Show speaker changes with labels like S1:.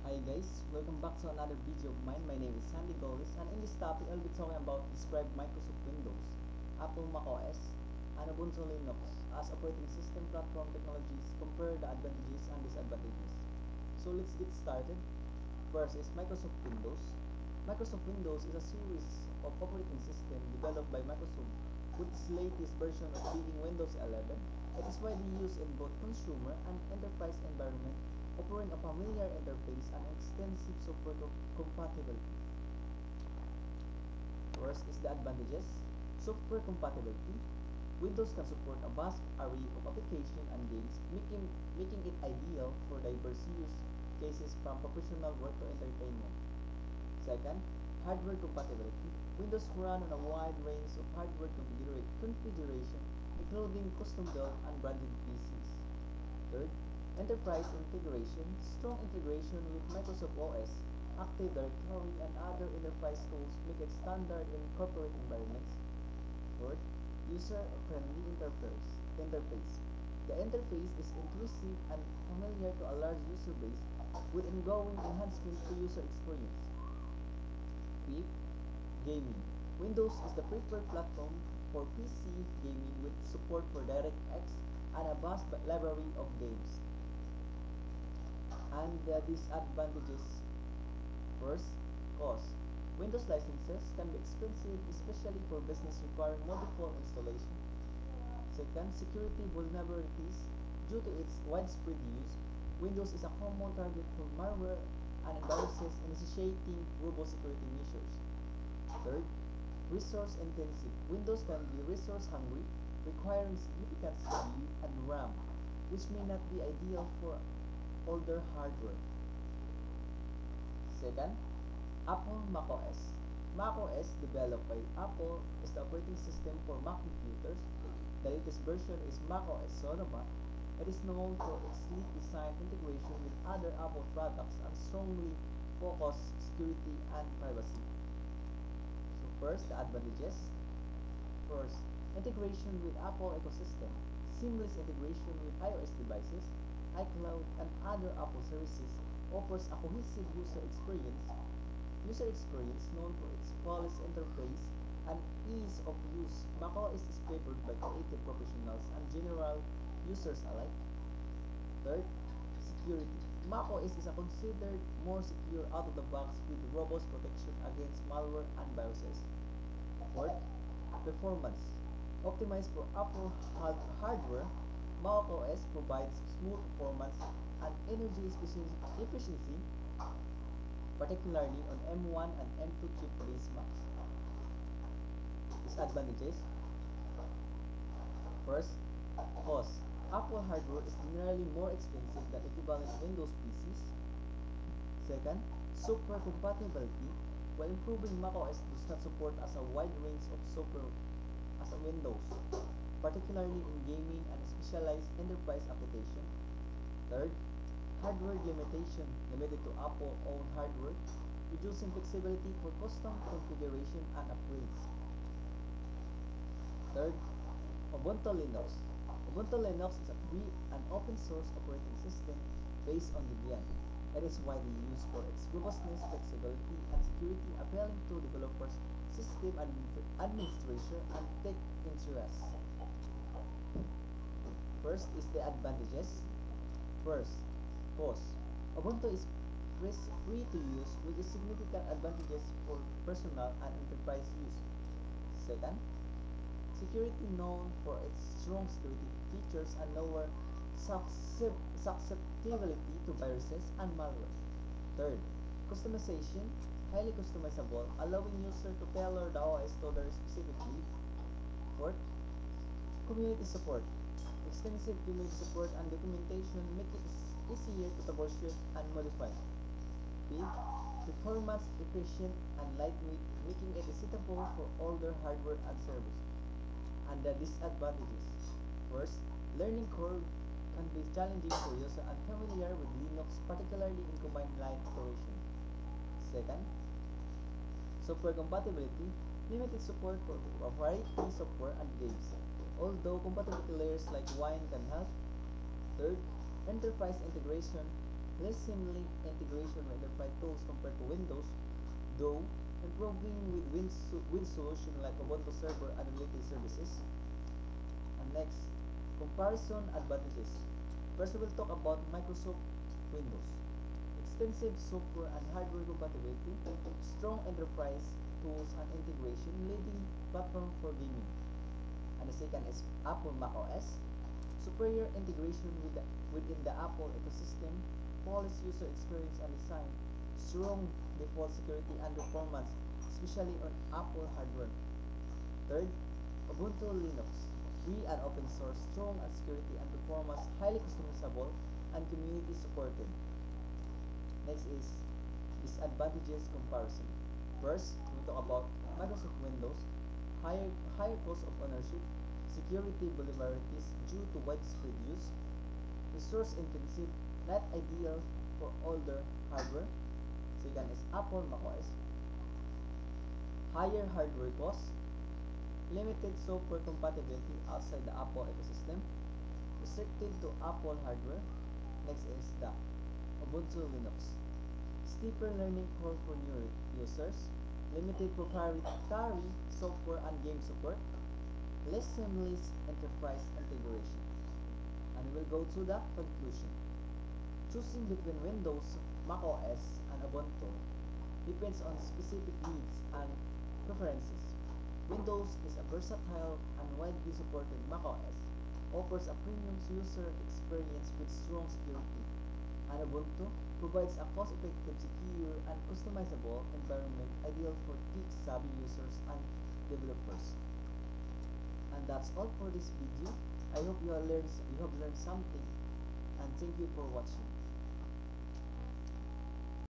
S1: Hi guys, welcome back to another video of mine. My name is Sandy Golis, and in this topic I'll be talking about describe Microsoft Windows, Apple macOS, and Ubuntu Linux as operating system platform technologies, compare the advantages and disadvantages. So let's get started. First is Microsoft Windows. Microsoft Windows is a series of operating system developed by Microsoft with its latest version of being Windows 11. It is widely used in both consumer and enterprise environment, offering a familiar interface and extensive software compatibility. First is the advantages. Software compatibility. Windows can support a vast array of applications and games, making it ideal for diverse use cases from professional work to entertainment. Second, hardware compatibility. Windows run on a wide range of hardware configuration, including custom-built and branded PCs. Third, enterprise integration. Strong integration with Microsoft OS, Active Directory, and other enterprise tools make it standard in corporate environments. Fourth, user-friendly interface. The interface is intuitive and familiar to a large user base, with ongoing enhancements to user experience. Fifth, gaming. Windows is the preferred platform for PC gaming with support for DirectX and a vast library of games. And the disadvantages. First, cost. Windows licenses can be expensive, especially for business requiring multiple installation. Second, security vulnerabilities. Due to its widespread use, Windows is a common target for malware and viruses, initiating robust security measures. Third, resource intensive. Windows can be resource hungry, requiring significant CPU and RAM, which may not be ideal for older hardware. Second, Apple macOS. macOS, developed by Apple, is the operating system for Mac computers. The latest version is macOS Sonoma. It is known for its sleek design, integration with other Apple products, and strongly focused security and privacy. So first, the advantages. First, integration with Apple ecosystem. Seamless integration with iOS devices, iCloud, and other Apple services offers a cohesive user experience. User experience known for its flawless interface and ease of use. macOS is favored by creative professionals and general users alike. Third, security. macOS is considered more secure out of the box with robust protection against malware and viruses. Fourth, performance. Optimized for Apple hardware, macOS provides smooth performance and energy efficiency, particularly on M1 and M2 chip-based Macs. Disadvantages. First, cost. Apple hardware is generally more expensive than equivalent Windows PCs. Second, software compatibility. While improving macOS does not support as a wide range of software as a Windows, particularly in gaming and specialized enterprise application. Third, hardware limitation, limited to Apple-owned hardware, reducing flexibility for custom configuration and upgrades. Third, Ubuntu Linux. Ubuntu Linux is a free and open source operating system based on Debian. It is widely used for its robustness, flexibility, and security, appealing to developers, system administration, and tech enthusiasts. First is the advantages. First, cost. Ubuntu is free to use with significant advantages for personal and enterprise use. Second, security, known for its strong security features and lower susceptibility to viruses and malware. Third, customization, highly customizable, allowing users to tailor the OS to their specific needs. Fourth, community support. Extensive community support and documentation make it easier to troubleshoot and modify. Fifth, performance efficient and lightweight, making it suitable for older hardware and service. And the disadvantages. First, learning curve can be challenging for users unfamiliar with Linux, particularly in command line operation. Second, software compatibility, limited support for a variety of software and games, although compatibility layers like Wine can help. Third, enterprise integration, less symlink integration with enterprise tools compared to Windows, though improving with solution like Ubuntu Server and related services. And next, comparison advantages. First, we will talk about Microsoft Windows. Extensive software and hardware compatibility, strong enterprise tools and integration, leading platform for gaming. And the second is Apple macOS. Superior integration within the Apple ecosystem, flawless user experience and design, strong default security and performance, especially on Apple hardware. Third, Ubuntu Linux. Free and open source, strong and security and performance, highly customizable and community supported. Next is disadvantages comparison. First, we talk about Microsoft Windows, higher cost of ownership, security vulnerabilities due to widespread use, resource intensive, not ideal for older hardware. Second is Apple macOS, higher hardware costs, limited software compatibility outside the Apple ecosystem, restricted to Apple hardware. Next is the Ubuntu Linux, steeper learning curve for new users, limited proprietary software and game support, less seamless enterprise integration. And we will go to the conclusion. Choosing between Windows, macOS, and Ubuntu depends on specific needs and preferences. Windows is a versatile and widely supported macOS, offers a premium user experience with strong security, and Ubuntu provides a cost-effective, secure, and customizable environment ideal for tech-savvy users and developers. And that's all for this video. I hope you have learned something, and thank you for watching.